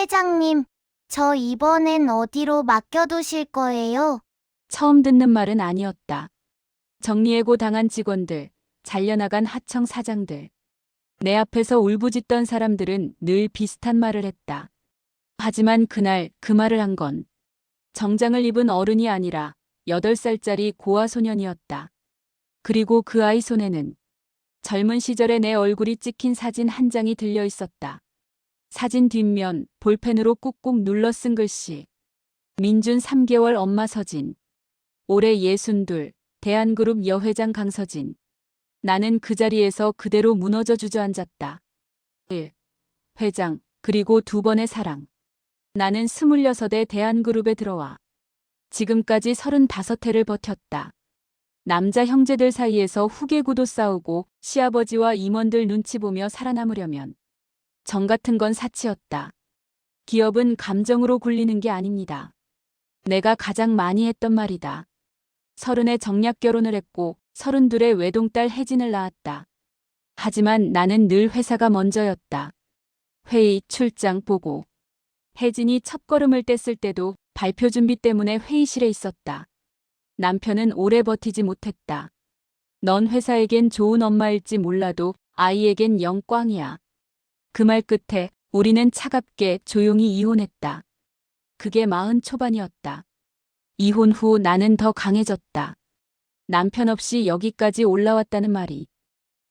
회장님, 저 이번엔 어디로 맡겨두실 거예요? 처음 듣는 말은 아니었다. 정리해고 당한 직원들, 잘려나간 하청 사장들. 내 앞에서 울부짖던 사람들은 늘 비슷한 말을 했다. 하지만 그날 그 말을 한 건 정장을 입은 어른이 아니라 8살짜리 고아 소년이었다. 그리고 그 아이 손에는 젊은 시절의 내 얼굴이 찍힌 사진 한 장이 들려 있었다. 사진 뒷면 볼펜으로 꾹꾹 눌러 쓴 글씨. 민준 3개월 엄마 서진. 올해 62, 대한그룹 여회장 강서진. 나는 그 자리에서 그대로 무너져 주저앉았다. 1. 회장, 그리고 2번의 사랑. 나는 26에 대한그룹에 들어와 지금까지 35해를 버텼다. 남자 형제들 사이에서 후계구도 싸우고 시아버지와 임원들 눈치 보며 살아남으려면 정 같은 건 사치였다. 기업은 감정으로 굴리는 게 아닙니다. 내가 가장 많이 했던 말이다. 30에 정략 결혼을 했고 32에 외동딸 혜진을 낳았다. 하지만 나는 늘 회사가 먼저였다. 회의, 출장, 보고. 혜진이 첫걸음을 뗐을 때도 발표 준비 때문에 회의실에 있었다. 남편은 오래 버티지 못했다. 넌 회사에겐 좋은 엄마일지 몰라도 아이에겐 영꽝이야. 그 말 끝에 우리는 차갑게 조용히 이혼했다. 그게 40 초반이었다. 이혼 후 나는 더 강해졌다. 남편 없이 여기까지 올라왔다는 말이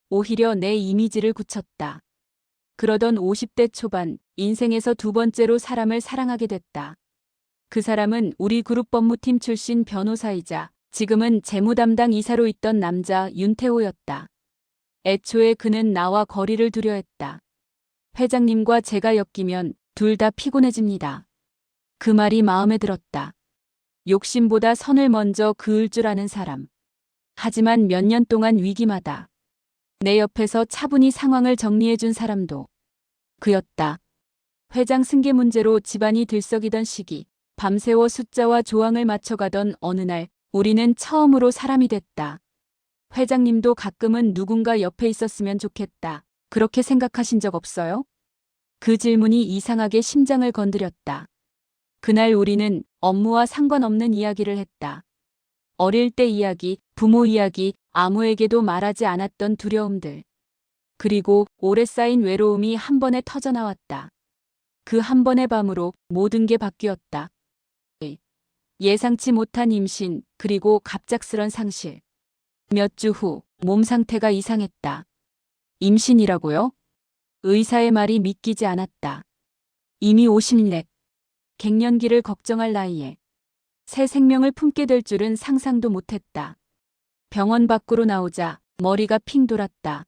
오히려 내 이미지를 굳혔다. 그러던 50대 초반 인생에서 2번째로 사람을 사랑하게 됐다. 그 사람은 우리 그룹 법무팀 출신 변호사이자 지금은 재무담당 이사로 있던 남자 윤태호였다. 애초에 그는 나와 거리를 두려 했다. 회장님과 제가 엮이면 둘 다 피곤해집니다. 그 말이 마음에 들었다. 욕심보다 선을 먼저 그을 줄 아는 사람. 하지만 몇 년 동안 위기마다 내 옆에서 차분히 상황을 정리해준 사람도 그였다. 회장 승계 문제로 집안이 들썩이던 시기, 밤새워 숫자와 조항을 맞춰가던 어느 날 우리는 처음으로 사람이 됐다. 회장님도 가끔은 누군가 옆에 있었으면 좋겠다. 그렇게 생각하신 적 없어요? 그 질문이 이상하게 심장을 건드렸다. 그날 우리는 업무와 상관없는 이야기를 했다. 어릴 때 이야기, 부모 이야기, 아무에게도 말하지 않았던 두려움들. 그리고 오래 쌓인 외로움이 한 번에 터져나왔다. 그 한 번의 밤으로 모든 게 바뀌었다. 예상치 못한 임신, 그리고 갑작스런 상실. 몇 주 후 몸 상태가 이상했다. 임신이라고요? 의사의 말이 믿기지 않았다. 이미 50렙. 갱년기를 걱정할 나이에 새 생명을 품게 될 줄은 상상도 못했다. 병원 밖으로 나오자 머리가 핑 돌았다.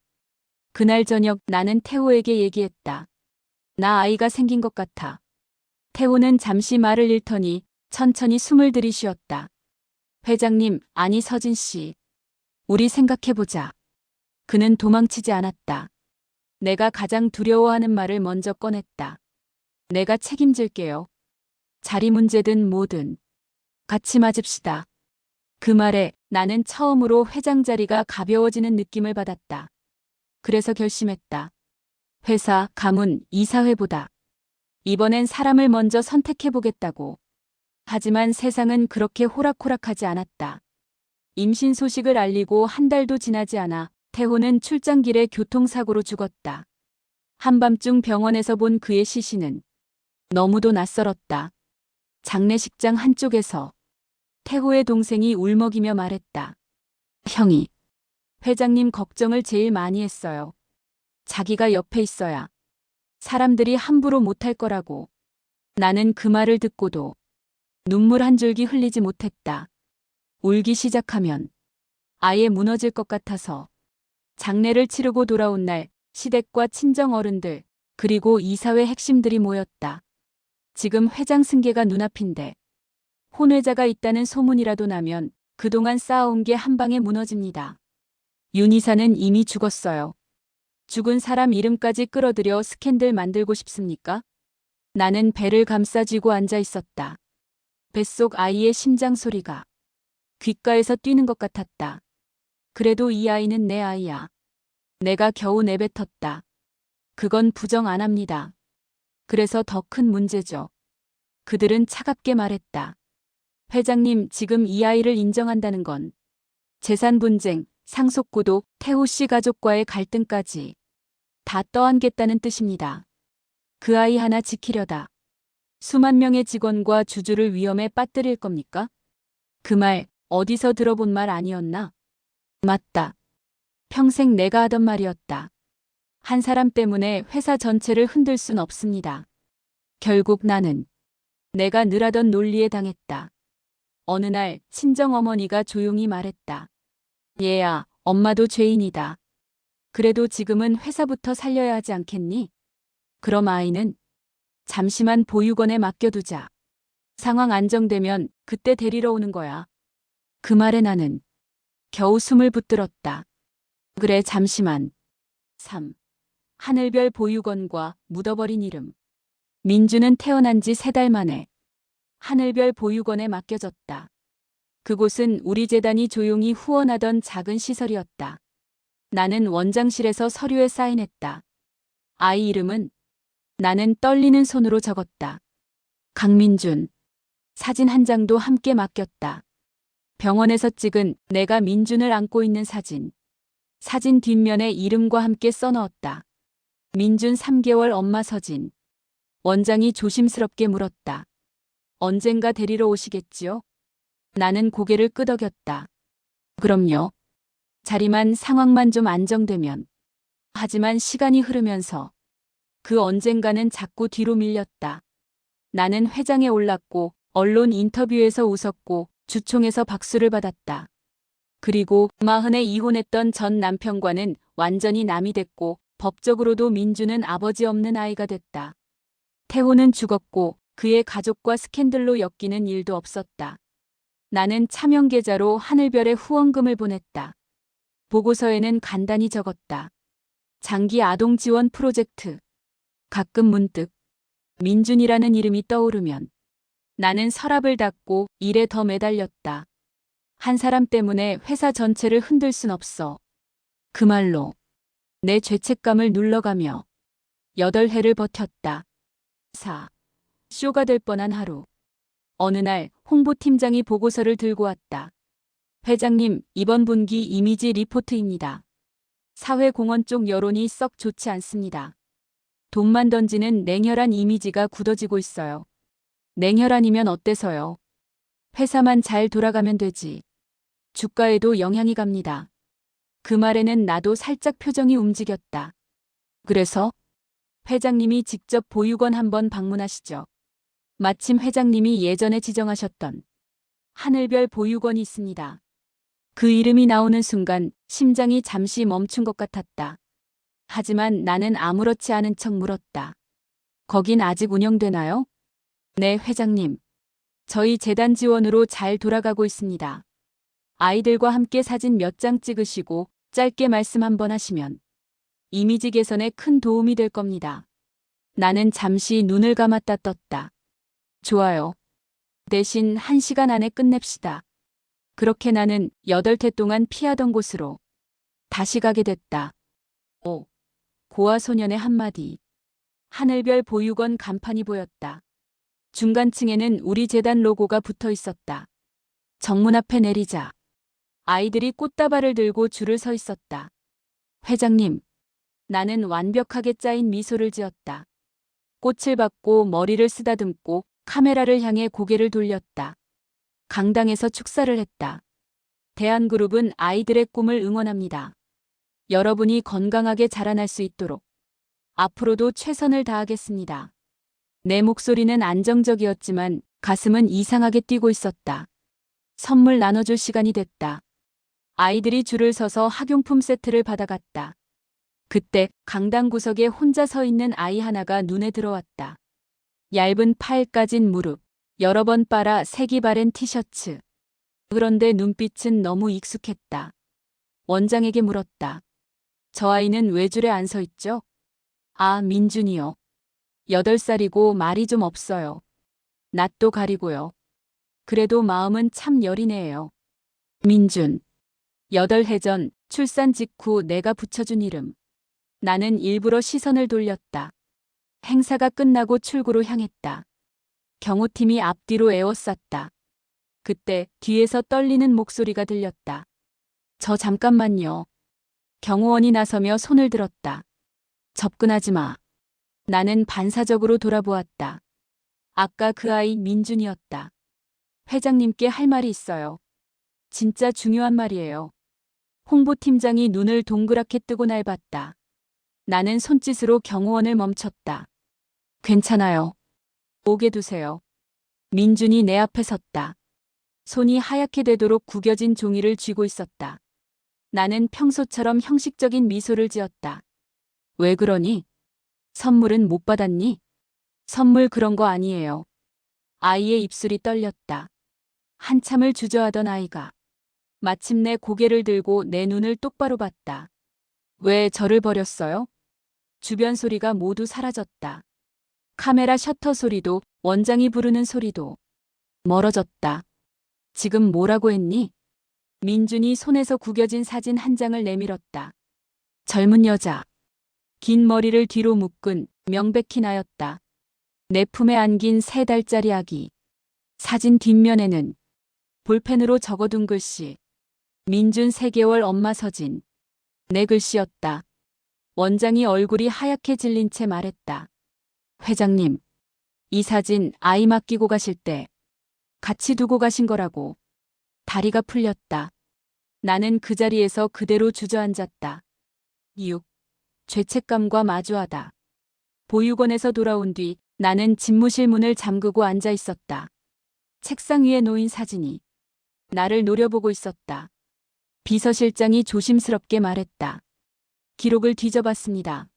그날 저녁 나는 태호에게 얘기했다. 나 아이가 생긴 것 같아. 태호는 잠시 말을 잃더니 천천히 숨을 들이쉬었다. 회장님, 아니 서진 씨. 우리 생각해보자. 그는 도망치지 않았다. 내가 가장 두려워하는 말을 먼저 꺼냈다. 내가 책임질게요. 자리 문제든 뭐든. 같이 맞읍시다. 그 말에 나는 처음으로 회장 자리가 가벼워지는 느낌을 받았다. 그래서 결심했다. 회사, 가문, 이사회보다 이번엔 사람을 먼저 선택해보겠다고. 하지만 세상은 그렇게 호락호락하지 않았다. 임신 소식을 알리고 한 달도 지나지 않아 태호는 출장길에 교통사고로 죽었다. 한밤중 병원에서 본 그의 시신은 너무도 낯설었다. 장례식장 한쪽에서 태호의 동생이 울먹이며 말했다. 형이 회장님 걱정을 제일 많이 했어요. 자기가 옆에 있어야 사람들이 함부로 못할 거라고. 나는 그 말을 듣고도 눈물 한 줄기 흘리지 못했다. 울기 시작하면 아예 무너질 것 같아서. 장례를 치르고 돌아온 날 시댁과 친정 어른들 그리고 이사회 핵심들이 모였다. 지금 회장 승계가 눈앞인데 혼외자가 있다는 소문이라도 나면 그동안 쌓아온 게 한 방에 무너집니다. 윤 이사는 이미 죽었어요. 죽은 사람 이름까지 끌어들여 스캔들 만들고 싶습니까? 나는 배를 감싸쥐고 앉아 있었다. 뱃속 아이의 심장 소리가 귓가에서 뛰는 것 같았다. 그래도 이 아이는 내 아이야. 내가 겨우 내뱉었다. 그건 부정 안 합니다. 그래서 더 큰 문제죠. 그들은 차갑게 말했다. 회장님, 지금 이 아이를 인정한다는 건 재산 분쟁, 상속구도, 태호 씨 가족과의 갈등까지 다 떠안겠다는 뜻입니다. 그 아이 하나 지키려다 수만 명의 직원과 주주를 위험에 빠뜨릴 겁니까? 그 말 어디서 들어본 말 아니었나? 맞다. 평생 내가 하던 말이었다. 한 사람 때문에 회사 전체를 흔들 순 없습니다. 결국 나는 내가 늘 하던 논리에 당했다. 어느 날 친정어머니가 조용히 말했다. 얘야, 엄마도 죄인이다. 그래도 지금은 회사부터 살려야 하지 않겠니? 그럼 아이는 잠시만 보육원에 맡겨두자. 상황 안정되면 그때 데리러 오는 거야. 그 말에 나는 겨우 숨을 붙들었다. 그래, 잠시만. 3. 하늘별 보육원과 묻어버린 이름. 민주는 태어난 지 3달 만에 하늘별 보육원에 맡겨졌다. 그곳은 우리 재단이 조용히 후원하던 작은 시설이었다. 나는 원장실에서 서류에 사인했다. 아이 이름은 나는 떨리는 손으로 적었다. 강민준. 사진 한 장도 함께 맡겼다. 병원에서 찍은 내가 민준을 안고 있는 사진. 사진 뒷면에 이름과 함께 써넣었다. 민준 3개월 엄마 서진. 원장이 조심스럽게 물었다. 언젠가 데리러 오시겠지요? 나는 고개를 끄덕였다. 그럼요. 자리만 상황만 좀 안정되면. 하지만 시간이 흐르면서 그 언젠가는 자꾸 뒤로 밀렸다. 나는 회장에 올랐고 언론 인터뷰에서 웃었고 주총에서 박수를 받았다. 그리고 40에 이혼했던 전 남편과는 완전히 남이 됐고 법적으로도 민주는 아버지 없는 아이가 됐다. 태호는 죽었고 그의 가족과 스캔들로 엮이는 일도 없었다. 나는 차명 계좌로 하늘별에 후원금을 보냈다. 보고서에는 간단히 적었다. 장기 아동 지원 프로젝트. 가끔 문득 민준이라는 이름이 떠오르면 나는 서랍을 닫고 일에 더 매달렸다. 한 사람 때문에 회사 전체를 흔들 순 없어. 그 말로 내 죄책감을 눌러가며 8해를 버텼다. 4. 쇼가 될 뻔한 하루. 어느 날 홍보팀장이 보고서를 들고 왔다. 회장님, 이번 분기 이미지 리포트입니다. 사회공헌 쪽 여론이 썩 좋지 않습니다. 돈만 던지는 냉혈한 이미지가 굳어지고 있어요. 냉혈한이면 어때서요? 회사만 잘 돌아가면 되지. 주가에도 영향이 갑니다. 그 말에는 나도 살짝 표정이 움직였다. 그래서 회장님이 직접 보육원 한번 방문하시죠. 마침 회장님이 예전에 지정하셨던 하늘별 보육원이 있습니다. 그 이름이 나오는 순간 심장이 잠시 멈춘 것 같았다. 하지만 나는 아무렇지 않은 척 물었다. 거긴 아직 운영되나요? 네, 회장님. 저희 재단 지원으로 잘 돌아가고 있습니다. 아이들과 함께 사진 몇 장 찍으시고 짧게 말씀 한번 하시면 이미지 개선에 큰 도움이 될 겁니다. 나는 잠시 눈을 감았다 떴다. 좋아요. 대신 1시간 안에 끝냅시다. 그렇게 나는 8해 동안 피하던 곳으로 다시 가게 됐다. 오. 고아 소년의 한마디. 하늘별 보육원 간판이 보였다. 중간층에는 우리 재단 로고가 붙어 있었다. 정문 앞에 내리자 아이들이 꽃다발을 들고 줄을 서 있었다. 회장님. 나는 완벽하게 짜인 미소를 지었다. 꽃을 받고 머리를 쓰다듬고 카메라를 향해 고개를 돌렸다. 강당에서 축사를 했다. 대한그룹은 아이들의 꿈을 응원합니다. 여러분이 건강하게 자라날 수 있도록 앞으로도 최선을 다하겠습니다. 내 목소리는 안정적이었지만 가슴은 이상하게 뛰고 있었다. 선물 나눠줄 시간이 됐다. 아이들이 줄을 서서 학용품 세트를 받아갔다. 그때 강당 구석에 혼자 서 있는 아이 하나가 눈에 들어왔다. 얇은 팔 까진 무릎, 여러 번 빨아 색이 바랜 티셔츠. 그런데 눈빛은 너무 익숙했다. 원장에게 물었다. 저 아이는 왜 줄에 안 서 있죠? 아, 민준이요. 8살이고 말이 좀 없어요. 낯도 가리고요. 그래도 마음은 참 여린애예요. 민준. 8해 전 출산 직후 내가 붙여준 이름. 나는 일부러 시선을 돌렸다. 행사가 끝나고 출구로 향했다. 경호팀이 앞뒤로 에워쌌다. 그때 뒤에서 떨리는 목소리가 들렸다. 저 잠깐만요. 경호원이 나서며 손을 들었다. 접근하지 마. 나는 반사적으로 돌아보았다. 아까 그 아이 민준이었다. 회장님께 할 말이 있어요. 진짜 중요한 말이에요. 홍보팀장이 눈을 동그랗게 뜨고 날 봤다. 나는 손짓으로 경호원을 멈췄다. 괜찮아요. 오게 두세요. 민준이 내 앞에 섰다. 손이 하얗게 되도록 구겨진 종이를 쥐고 있었다. 나는 평소처럼 형식적인 미소를 지었다. 왜 그러니? 선물은 못 받았니? 선물 그런 거 아니에요. 아이의 입술이 떨렸다. 한참을 주저하던 아이가 마침내 고개를 들고 내 눈을 똑바로 봤다. 왜 저를 버렸어요? 주변 소리가 모두 사라졌다. 카메라 셔터 소리도, 원장이 부르는 소리도 멀어졌다. 지금 뭐라고 했니? 민준이 손에서 구겨진 사진 한 장을 내밀었다. 젊은 여자. 긴 머리를 뒤로 묶은 명백히 나였다. 내 품에 안긴 3달짜리 아기. 사진 뒷면에는 볼펜으로 적어둔 글씨. 민준 3개월 엄마 서진. 내 글씨였다. 원장이 얼굴이 하얗게 질린 채 말했다. 회장님, 이 사진 아이 맡기고 가실 때 같이 두고 가신 거라고. 다리가 풀렸다. 나는 그 자리에서 그대로 주저앉았다. 6. 죄책감과 마주하다. 보육원에서 돌아온 뒤 나는 집무실 문을 잠그고 앉아 있었다. 책상 위에 놓인 사진이 나를 노려보고 있었다. 비서실장이 조심스럽게 말했다. 기록을 뒤져봤습니다.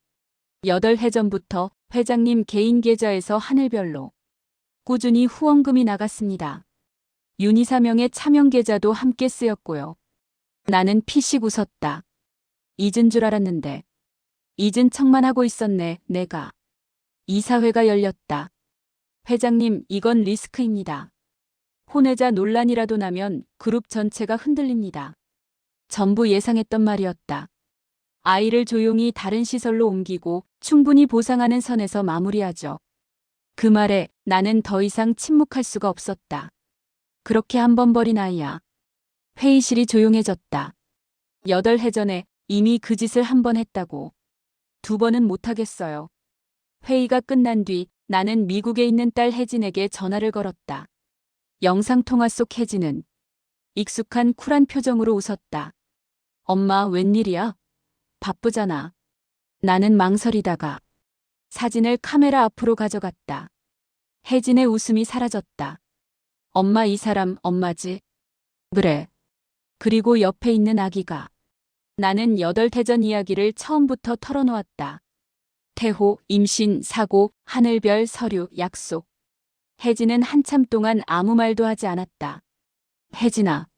8해 전부터 회장님 개인 계좌에서 하늘별로 꾸준히 후원금이 나갔습니다. 윤희사명의 차명 계좌도 함께 쓰였고요. 나는 피식 웃었다. 잊은 줄 알았는데. 잊은 척만 하고 있었네, 내가. 이사회가 열렸다. 회장님, 이건 리스크입니다. 혼외자 논란이라도 나면 그룹 전체가 흔들립니다. 전부 예상했던 말이었다. 아이를 조용히 다른 시설로 옮기고 충분히 보상하는 선에서 마무리하죠. 그 말에 나는 더 이상 침묵할 수가 없었다. 그렇게 한 번 버린 아이야. 회의실이 조용해졌다. 8해 전에 이미 그 짓을 한 번 했다고. 2번은 못하겠어요. 회의가 끝난 뒤 나는 미국에 있는 딸 혜진에게 전화를 걸었다. 영상통화 속 혜진은 익숙한 쿨한 표정으로 웃었다. 엄마 웬일이야? 바쁘잖아. 나는 망설이다가 사진을 카메라 앞으로 가져갔다. 혜진의 웃음이 사라졌다. 엄마 이 사람 엄마지? 그래. 그리고 옆에 있는 아기가. 나는 8해 전 이야기를 처음부터 털어놓았다. 태호, 임신, 사고, 하늘별, 서류, 약속. 혜진은 한참 동안 아무 말도 하지 않았다. 혜진아,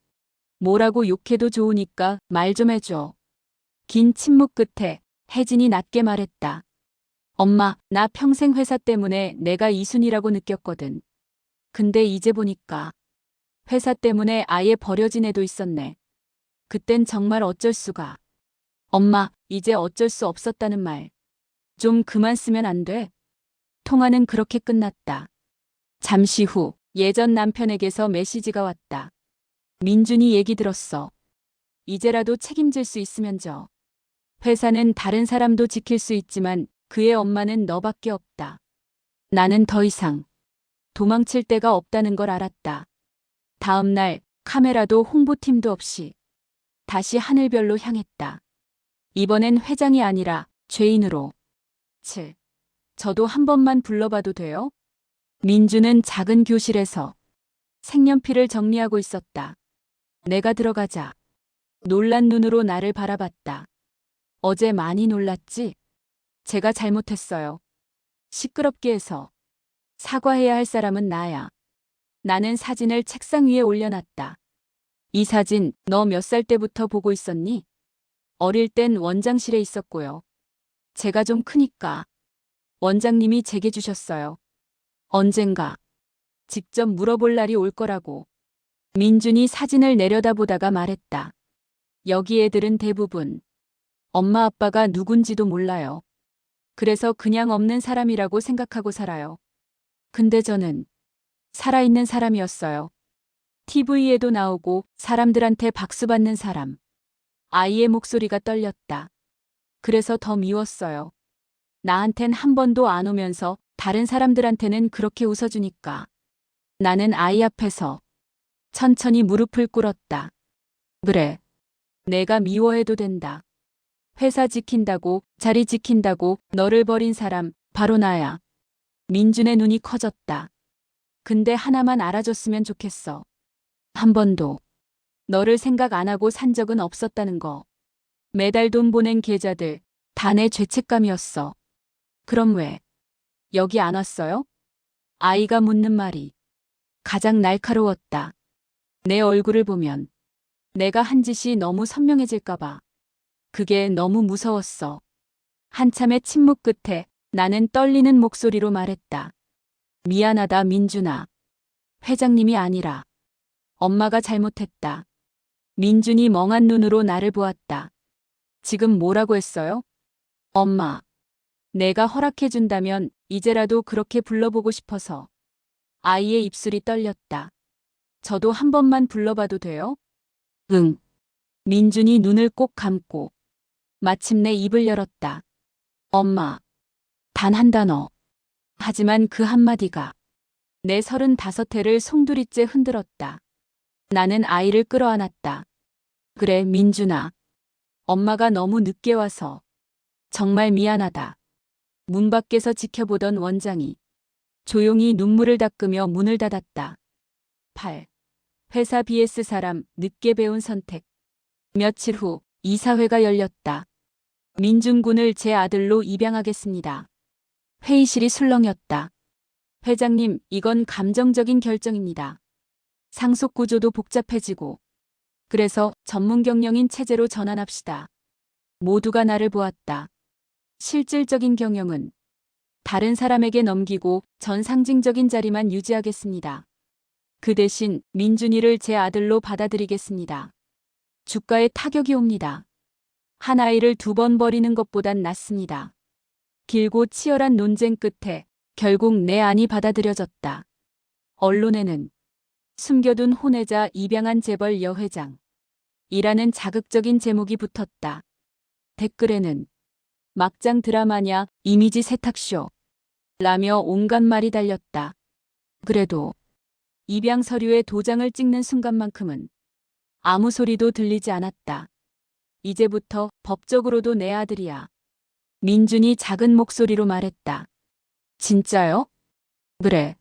뭐라고 욕해도 좋으니까 말 좀 해줘. 긴 침묵 끝에 혜진이 낮게 말했다. 엄마, 나 평생 회사 때문에 내가 이순이라고 느꼈거든. 근데 이제 보니까 회사 때문에 아예 버려진 애도 있었네. 그땐 정말 어쩔 수가. 엄마, 이제 어쩔 수 없었다는 말. 좀 그만 쓰면 안 돼? 통화는 그렇게 끝났다. 잠시 후 예전 남편에게서 메시지가 왔다. 민준이 얘기 들었어. 이제라도 책임질 수 있으면 져. 회사는 다른 사람도 지킬 수 있지만 그의 엄마는 너밖에 없다. 나는 더 이상 도망칠 데가 없다는 걸 알았다. 다음 날 카메라도 홍보팀도 없이 다시 하늘별로 향했다. 이번엔 회장이 아니라 죄인으로. 7. 저도 한 번만 불러봐도 돼요? 민주는 작은 교실에서 색연필을 정리하고 있었다. 내가 들어가자 놀란 눈으로 나를 바라봤다. 어제 많이 놀랐지? 제가 잘못했어요. 시끄럽게 해서. 사과해야 할 사람은 나야. 나는 사진을 책상 위에 올려놨다. 이 사진 너 몇 살 때부터 보고 있었니? 어릴 땐 원장실에 있었고요. 제가 좀 크니까 원장님이 제게 주셨어요. 언젠가 직접 물어볼 날이 올 거라고. 민준이 사진을 내려다보다가 말했다. 여기 애들은 대부분 엄마 아빠가 누군지도 몰라요. 그래서 그냥 없는 사람이라고 생각하고 살아요. 근데 저는 살아있는 사람이었어요. TV에도 나오고 사람들한테 박수 받는 사람. 아이의 목소리가 떨렸다. 그래서 더 미웠어요. 나한텐 한 번도 안 오면서 다른 사람들한테는 그렇게 웃어주니까. 나는 아이 앞에서 천천히 무릎을 꿇었다. 그래. 내가 미워해도 된다. 회사 지킨다고, 자리 지킨다고 너를 버린 사람 바로 나야. 민준의 눈이 커졌다. 근데 하나만 알아줬으면 좋겠어. 한 번도 너를 생각 안 하고 산 적은 없었다는 거. 매달 돈 보낸 계좌들 다 내 죄책감이었어. 그럼 왜 여기 안 왔어요? 아이가 묻는 말이 가장 날카로웠다. 내 얼굴을 보면 내가 한 짓이 너무 선명해질까봐. 그게 너무 무서웠어. 한참의 침묵 끝에 나는 떨리는 목소리로 말했다. 미안하다, 민준아. 회장님이 아니라 엄마가 잘못했다. 민준이 멍한 눈으로 나를 보았다. 지금 뭐라고 했어요? 엄마. 내가 허락해준다면 이제라도 그렇게 불러보고 싶어서. 아이의 입술이 떨렸다. 저도 한 번만 불러봐도 돼요? 응. 민준이 눈을 꼭 감고 마침내 입을 열었다. 엄마. 단 한 단어. 하지만 그 한마디가 내 35회를 송두리째 흔들었다. 나는 아이를 끌어안았다. 그래, 민준아. 엄마가 너무 늦게 와서 정말 미안하다. 문 밖에서 지켜보던 원장이 조용히 눈물을 닦으며 문을 닫았다. 8. 회사 BS 사람 늦게 배운 선택. 며칠 후 이사회가 열렸다. 민준 군을 제 아들로 입양하겠습니다. 회의실이 술렁였다. 회장님, 이건 감정적인 결정입니다. 상속 구조도 복잡해지고. 그래서 전문 경영인 체제로 전환합시다. 모두가 나를 보았다. 실질적인 경영은 다른 사람에게 넘기고 전 상징적인 자리만 유지하겠습니다. 그 대신 민준이를 제 아들로 받아들이겠습니다. 주가에 타격이 옵니다. 한 아이를 2번 버리는 것보단 낫습니다. 길고 치열한 논쟁 끝에 결국 내 안이 받아들여졌다. 언론에는 숨겨둔 혼외자 입양한 재벌 여회장 이라는 자극적인 제목이 붙었다. 댓글에는 막장 드라마냐 이미지 세탁쇼 라며 온갖 말이 달렸다. 그래도 입양 서류에 도장을 찍는 순간만큼은 아무 소리도 들리지 않았다. 이제부터 법적으로도 내 아들이야. 민준이 작은 목소리로 말했다. 진짜요? 그래.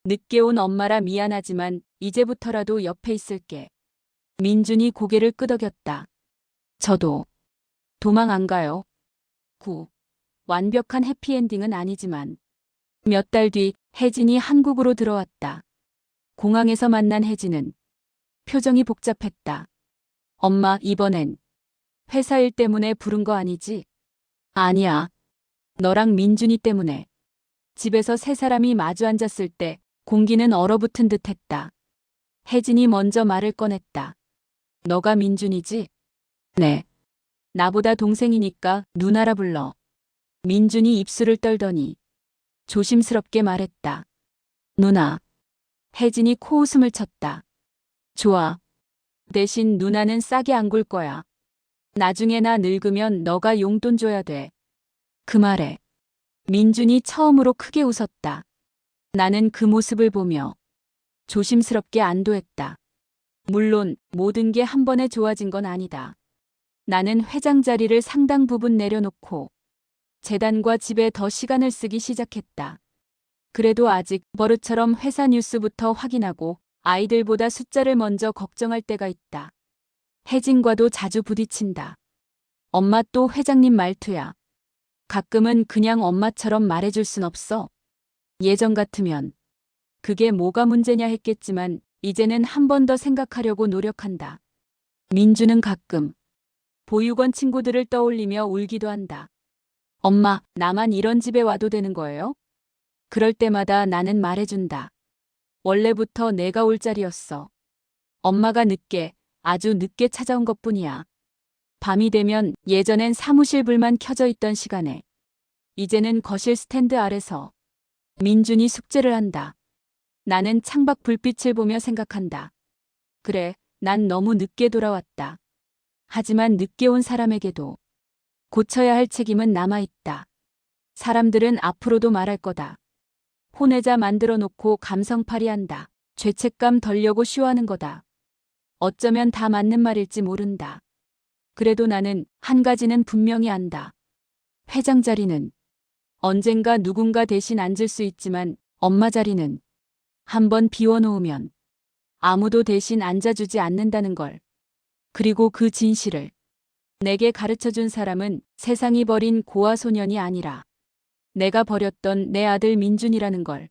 늦게 온 엄마라 미안하지만 이제부터라도 옆에 있을게. 민준이 고개를 끄덕였다. 저도 도망 안 가요. 9. 완벽한 해피엔딩은 아니지만 몇 달 뒤 혜진이 한국으로 들어왔다. 공항에서 만난 혜진은 표정이 복잡했다. 엄마, 이번엔 회사 일 때문에 부른 거 아니지? 아니야. 너랑 민준이 때문에. 집에서 세 사람이 마주 앉았을 때 공기는 얼어붙은 듯 했다. 혜진이 먼저 말을 꺼냈다. 너가 민준이지? 네. 나보다 동생이니까 누나라 불러. 민준이 입술을 떨더니 조심스럽게 말했다. 누나. 혜진이 코웃음을 쳤다. 좋아. 대신 누나는 싸게 안 굴 거야. 나중에 나 늙으면 너가 용돈 줘야 돼. 그 말에 민준이 처음으로 크게 웃었다. 나는 그 모습을 보며 조심스럽게 안도했다. 물론 모든 게 한 번에 좋아진 건 아니다. 나는 회장 자리를 상당 부분 내려놓고 재단과 집에 더 시간을 쓰기 시작했다. 그래도 아직 버릇처럼 회사 뉴스부터 확인하고 아이들보다 숫자를 먼저 걱정할 때가 있다. 혜진과도 자주 부딪힌다. 엄마 또 회장님 말투야. 가끔은 그냥 엄마처럼 말해줄 순 없어. 예전 같으면 그게 뭐가 문제냐 했겠지만 이제는 한 번 더 생각하려고 노력한다. 민주는 가끔 보육원 친구들을 떠올리며 울기도 한다. 엄마, 나만 이런 집에 와도 되는 거예요? 그럴 때마다 나는 말해준다. 원래부터 내가 올 자리였어. 엄마가 늦게, 아주 늦게 찾아온 것뿐이야. 밤이 되면 예전엔 사무실 불만 켜져 있던 시간에 이제는 거실 스탠드 아래서 민준이 숙제를 한다. 나는 창밖 불빛을 보며 생각한다. 그래, 난 너무 늦게 돌아왔다. 하지만 늦게 온 사람에게도 고쳐야 할 책임은 남아있다. 사람들은 앞으로도 말할 거다. 혼외자 만들어 놓고 감성팔이한다. 죄책감 덜려고 쉬워하는 거다. 어쩌면 다 맞는 말일지 모른다. 그래도 나는 한 가지는 분명히 안다. 회장 자리는 언젠가 누군가 대신 앉을 수 있지만 엄마 자리는 한번 비워놓으면 아무도 대신 앉아주지 않는다는 걸. 그리고 그 진실을 내게 가르쳐준 사람은 세상이 버린 고아 소년이 아니라 내가 버렸던 내 아들 민준이라는 걸.